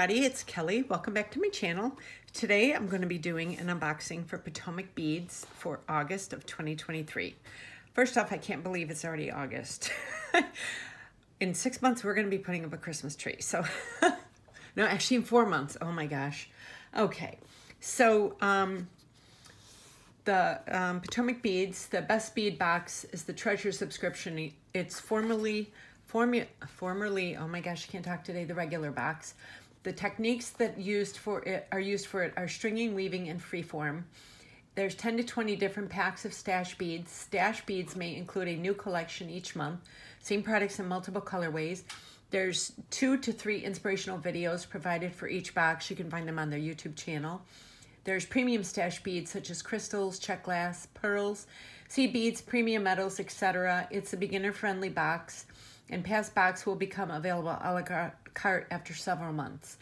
everybody, it's Kelly. Welcome back to my channel. Today I'm going to be doing an unboxing for Potomac beads for August of 2023. First off, I can't believe it's already August. In 6 months we're going to be putting up a Christmas tree. So, no, actually in 4 months. Oh my gosh. Okay, so the Potomac beads, the best bead box is the treasure subscription. It's formerly, oh my gosh, I can't talk today, the regular box. The techniques that are used for it are stringing, weaving, and freeform. There's 10 to 20 different packs of stash beads. Stash beads may include a new collection each month. Same products in multiple colorways. There's 2 to 3 inspirational videos provided for each box. You can find them on their YouTube channel. There's premium stash beads such as crystals, Czech glass, pearls, seed beads, premium metals, etc. It's a beginner-friendly box, and past box will become available a la carte after several months.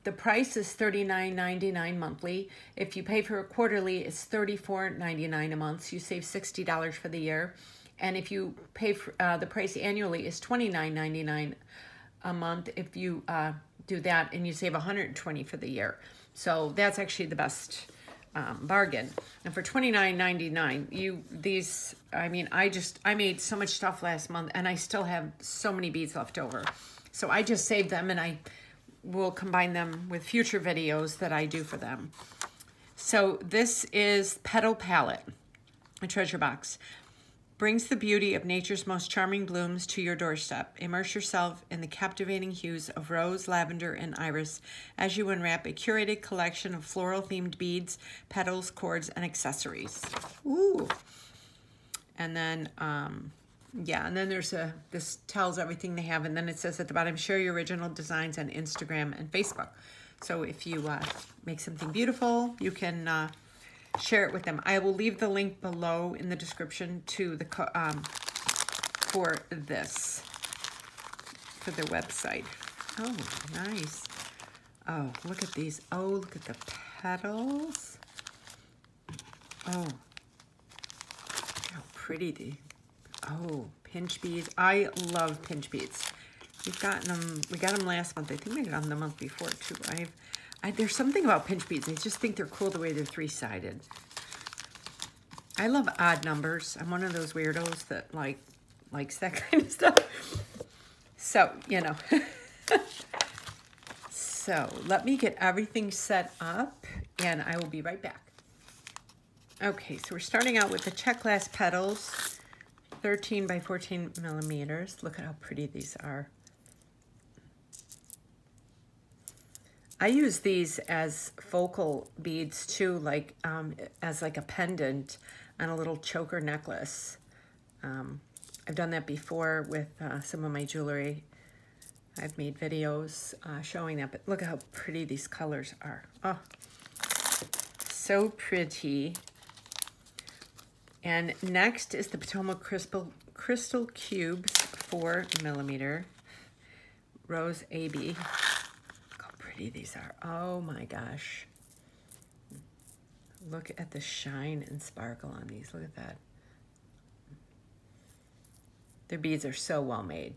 The price is $39.99 monthly. If you pay for it quarterly, it's $34.99 a month. So you save $60 for the year. And if you pay for the price annually, is $29.99 a month. If you do that, and you save $120 for the year. So that's actually the best bargain. And for $29.99, I made so much stuff last month, and I still have so many beads left over. So I just saved them, and I will combine them with future videos that I do for them. So this is Petal palette, a treasure box. Brings the beauty of nature's most charming blooms to your doorstep. Immerse yourself in the captivating hues of rose, lavender, and iris as you unwrap a curated collection of floral-themed beads, petals, cords, and accessories. Ooh. And then, yeah, and then there's this tells everything they have, and then it says at the bottom, share your original designs on Instagram and Facebook. So if you make something beautiful, you can share it with them. I will leave the link below in the description to the for this, for their website. Oh, nice. Oh, look at these. Oh, look at the petals. Oh, how pretty they. Oh, pinch beads. I love pinch beads. We've gotten them. We got them last month. I think we got them the month before too. There's something about pinch beads. I just think they're cool the way they're three-sided. I love odd numbers. I'm one of those weirdos that likes that kind of stuff. So, you know. So, let me get everything set up, and I will be right back. Okay, so we're starting out with the Czech glass petals, 13 by 14 millimeters. Look at how pretty these are. I use these as focal beads too, like as like a pendant on a little choker necklace. I've done that before with some of my jewelry. I've made videos showing that, but look at how pretty these colors are. Oh, so pretty. And next is the Potomac Crystal Cubes, 4 millimeter, Rose AB. These are, oh my gosh, look at the shine and sparkle on these. Look at that. Their beads are so well made.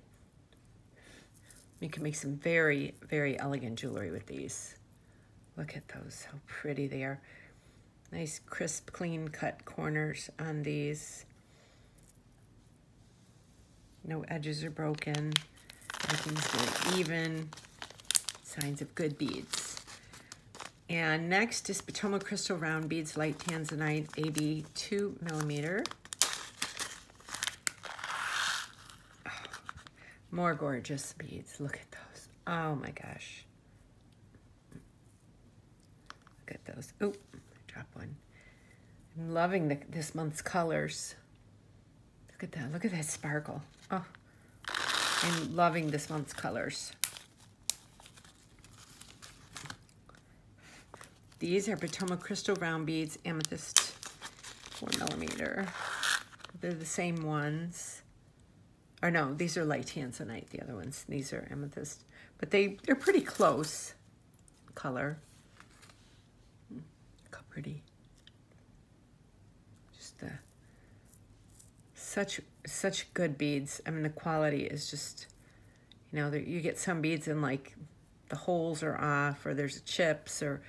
You can make some very, very elegant jewelry with these. Look at those, how pretty they are. Nice crisp, clean cut corners on these. No edges are broken. Everything's very even. Signs of good beads. And next is Potomac Crystal Round Beads, Light Tanzanite, AB 2 millimeter. Oh, more gorgeous beads. Look at those. Oh my gosh. Look at those. Oh, I dropped one. I'm loving this month's colors. Look at that. Look at that sparkle. Oh, I'm loving this month's colors. These are Potomac Crystal Round Beads, Amethyst 4 millimeter. They're the same ones. Or no, these are Light Tanzanite, the other ones. These are Amethyst. But they're pretty close color. Look how pretty. Just such good beads. I mean, the quality is just, you know, you get some beads in like the holes are off or there's chips, or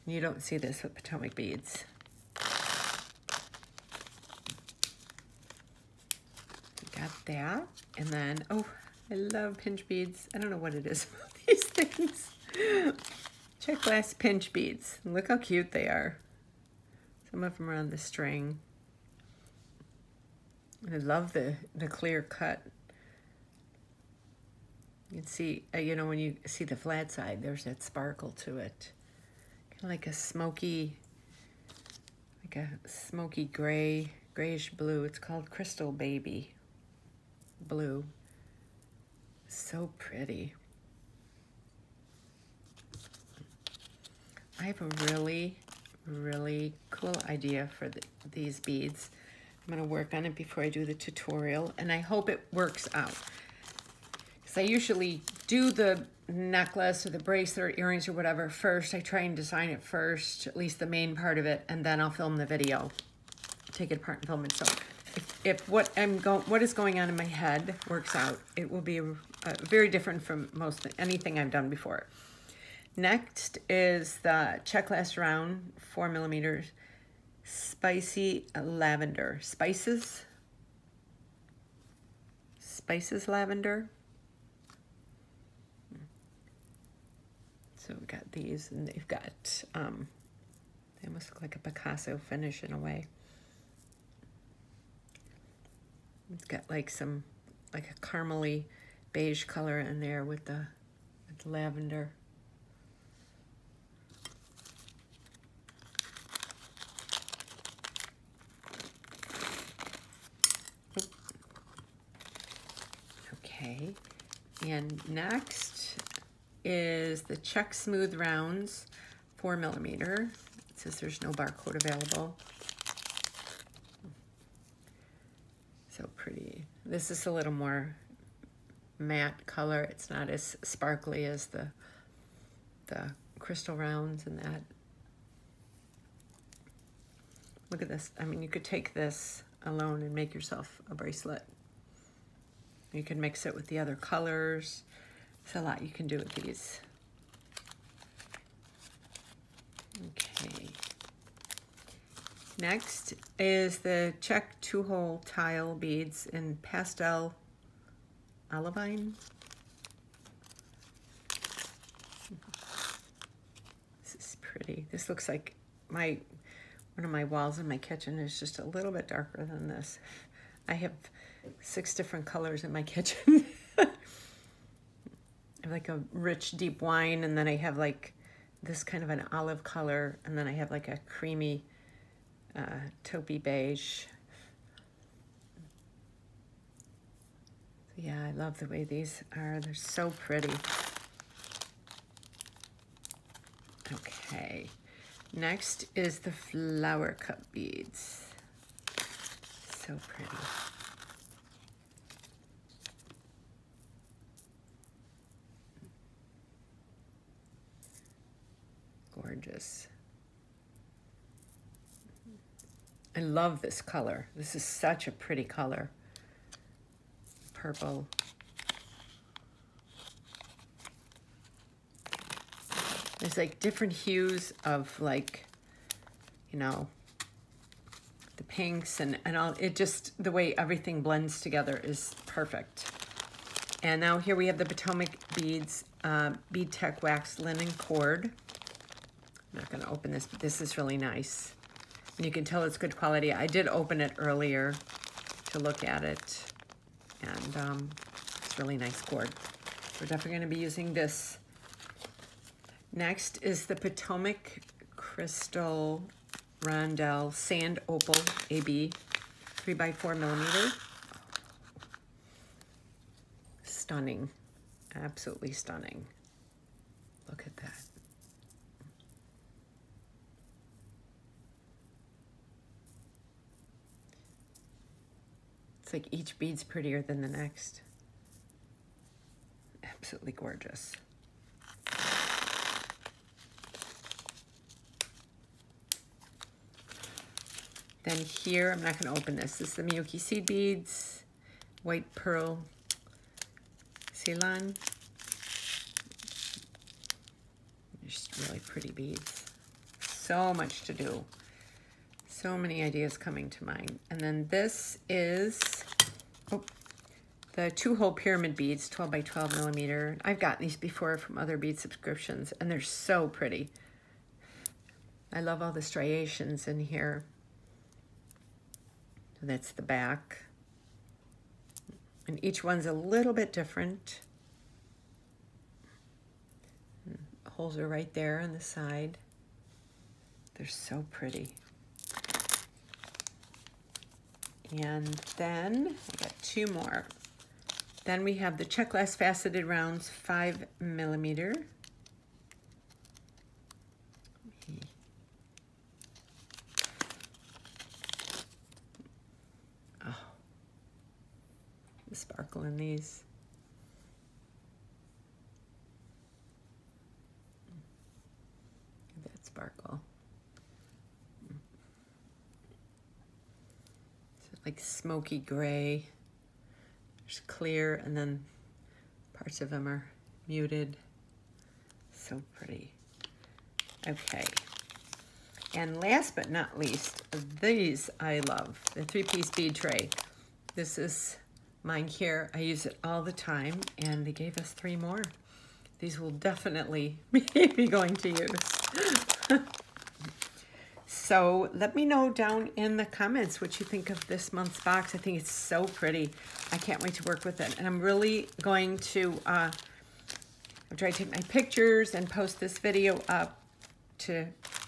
you don't see this with Potomac beads. Got that. And then, oh, I love pinch beads. I don't know what it is about these things. Czech glass pinch beads. Look how cute they are. Some of them are on the string. I love the clear cut. You can see, you know, when you see the flat side, there's that sparkle to it. Kind of like a smoky gray, grayish blue. It's called Crystal Baby Blue. So pretty. I have a really, really cool idea for these beads. I'm going to work on it before I do the tutorial, and I hope it works out. Because I usually do the necklace or the bracelet or earrings or whatever first. I try and design it first, at least the main part of it, and then I'll film the video. Take it apart and film it. So if what is going on in my head works out, it will be very different from anything I've done before. Next is the Czech glass round, 4mm, spicy lavender. Spices lavender. So we've got these, and they've got, they almost look like a Picasso finish in a way. It's got like a caramely beige color in there with the lavender. Okay, and next is the Czech Smooth Rounds, 4mm. It says there's no barcode available. So pretty. This is a little more matte color. It's not as sparkly as the crystal rounds and that. Look at this. I mean, you could take this alone and make yourself a bracelet. You can mix it with the other colors. There's a lot you can do with these. Okay. Next is the Czech 2-hole tile beads in pastel olivine. This is pretty. This looks like one of my walls in my kitchen is just a little bit darker than this. I have 6 different colors in my kitchen. I have like a rich deep wine, and then I have like this kind of an olive color, and then I have like a creamy taupey beige. Yeah, I love the way these are. They're so pretty. Okay, next is the flower cup beads. So pretty. Gorgeous. I love this color. This is such a pretty color. Purple. There's like different hues of like, you know, the pinks and all. It just, the way everything blends together is perfect. And now here we have the Potomac beads, bead tech wax linen cord. I'm not going to open this, but this is really nice. And you can tell it's good quality. I did open it earlier to look at it. And it's really nice cord. We're definitely going to be using this. Next is the Potomac Crystal Rondelle Sand Opal AB 3x4mm. Stunning. Absolutely stunning. Look at that. It's like each bead's prettier than the next. Absolutely gorgeous. Then here, I'm not going to open this. This is the Miyuki seed beads, white pearl Ceylon. really pretty beads. So much to do. So many ideas coming to mind. And then this is the 2-hole pyramid beads, 12 by 12 millimeter. I've gotten these before from other bead subscriptions, and they're so pretty. I love all the striations in here. So that's the back. And each one's a little bit different. And holes are right there on the side. They're so pretty. And then I got 2 more. Then we have the Czech glass faceted rounds, 5 millimeter. Oh, the sparkle in these. That sparkle. It's like smoky gray. There's clear, and then parts of them are muted. So pretty. Okay. And last but not least, these I love. The 3-piece bead tray. This is mine here. I use it all the time, and they gave us 3 more. These will definitely be going to use. So let me know down in the comments what you think of this month's box. I think it's so pretty. I can't wait to work with it. And I'm really going to, I'll try to take my pictures and post this video up to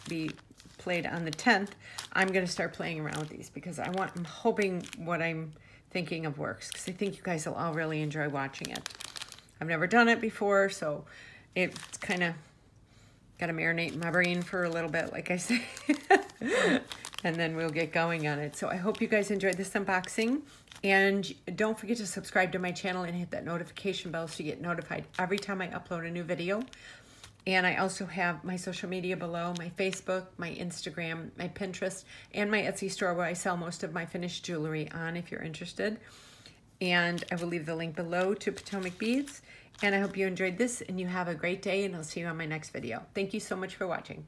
be played on the 10th. I'm going to start playing around with these because I'm hoping what I'm thinking of works, because I think you guys will all really enjoy watching it. I've never done it before, so it's kind of got to marinate in my brain for a little bit, like I say. And then we'll get going on it. So I hope you guys enjoyed this unboxing. And don't forget to subscribe to my channel and hit that notification bell so you get notified every time I upload a new video. And I also have my social media below, my Facebook, my Instagram, my Pinterest, and my Etsy store where I sell most of my finished jewelry on if you're interested. And I will leave the link below to Potomac Beads. And I hope you enjoyed this and you have a great day, and I'll see you on my next video. Thank you so much for watching.